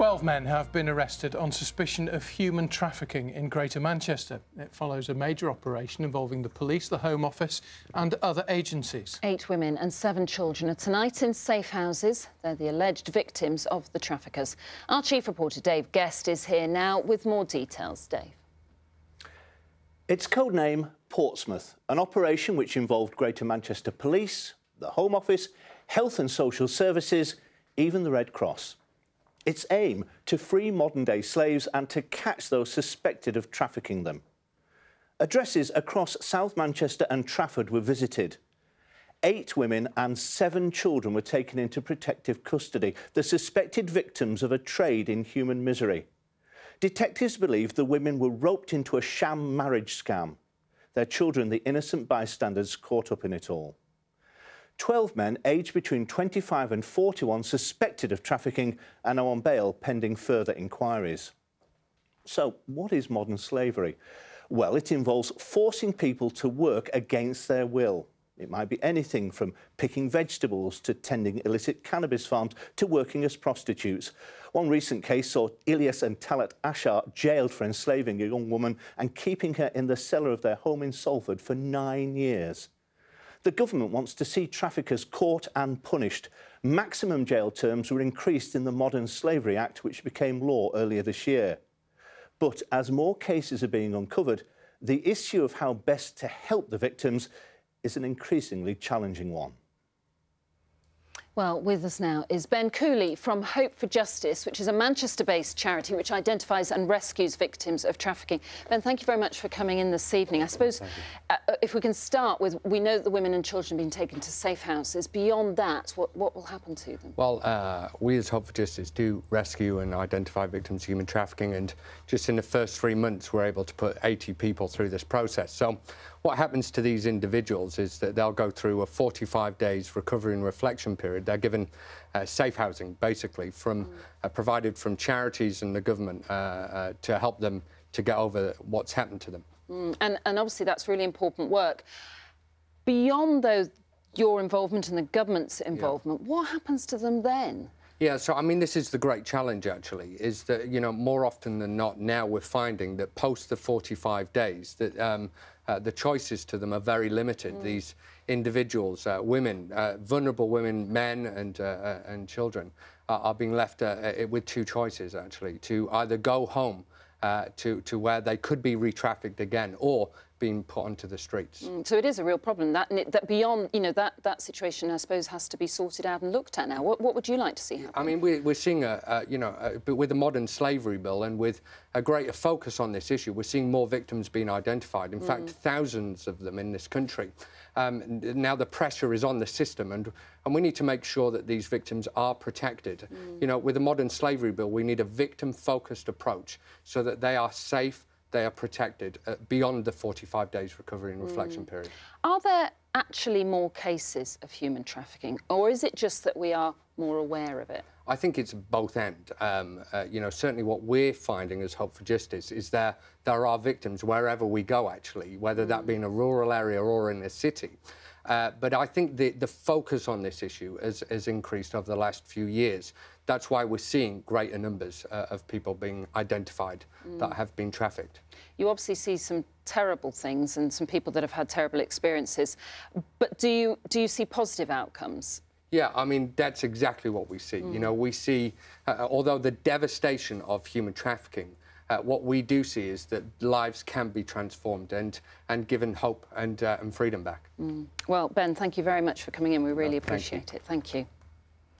12 men have been arrested on suspicion of human trafficking in Greater Manchester. It follows a major operation involving the police, the Home Office and other agencies. 8 women and 7 children are tonight in safe houses. They're the alleged victims of the traffickers. Our chief reporter Dave Guest is here now with more details. Dave. Its codename Portsmouth, an operation which involved Greater Manchester Police, the Home Office, Health and Social Services, even the Red Cross. Its aim to free modern-day slaves and to catch those suspected of trafficking them. Addresses across South Manchester and Trafford were visited. 8 women and 7 children were taken into protective custody, the suspected victims of a trade in human misery. Detectives believe the women were roped into a sham marriage scam. Their children, the innocent bystanders, caught up in it all. 12 men aged between 25 and 41 suspected of trafficking and are on bail pending further inquiries. So, what is modern slavery? Well, it involves forcing people to work against their will. It might be anything from picking vegetables to tending illicit cannabis farms to working as prostitutes. One recent case saw Ilyas and Talat Ashar jailed for enslaving a young woman and keeping her in the cellar of their home in Salford for 9 years. The government wants to see traffickers caught and punished. Maximum jail terms were increased in the Modern Slavery Act, which became law earlier this year. But as more cases are being uncovered, the issue of how best to help the victims is an increasingly challenging one. Well, with us now is Ben Cooley from Hope for Justice, which is a Manchester-based charity which identifies and rescues victims of trafficking. Ben, thank you very much for coming in this evening. I suppose if we can start with, we know that the women and children have been taken to safe houses. Beyond that, what will happen to them? Well, we as Hope for Justice do rescue and identify victims of human trafficking, and just in the first 3 months we're able to put 80 people through this process. So what happens to these individuals is that they'll go through a 45 days recovery and reflection period. They're given safe housing, basically, provided from charities and the government to help them to get over what's happened to them. And obviously that's really important work. Beyond your involvement and the government's involvement, what happens to them then? Yeah, so, I mean, this is the great challenge, actually, is that, you know, more often than not now we're finding that post the 45 days that the choices to them are very limited. These individuals, women, vulnerable women, men and children are being left with 2 choices, actually, to either go home to where they could be re-trafficked again or being put onto the streets. So it is a real problem. That beyond, you know, that situation, I suppose, has to be sorted out and looked at now. What would you like to see happen? I mean, we're seeing but with the modern slavery bill and with a greater focus on this issue, we're seeing more victims being identified. In fact, thousands of them in this country. Now the pressure is on the system, and we need to make sure that these victims are protected. You know, with the modern slavery bill, we need a victim-focused approach so that they are safe, they are protected beyond the 45 days recovery and reflection period. Are there actually more cases of human trafficking, or is it just that we are more aware of it? I think it's both end. You know, certainly what we're finding as Hope for Justice is there are victims wherever we go, actually, whether that be in a rural area or in a city. But I think the focus on this issue has increased over the last few years. That's why we're seeing greater numbers of people being identified that have been trafficked. You obviously see some terrible things and some people that have had terrible experiences, but do you see positive outcomes? Yeah, I mean, that's exactly what we see. You know, we see, although the devastation of human trafficking, what we do see is that lives can be transformed and given hope and freedom back. Well, Ben, thank you very much for coming in. We really appreciate it. Thank you.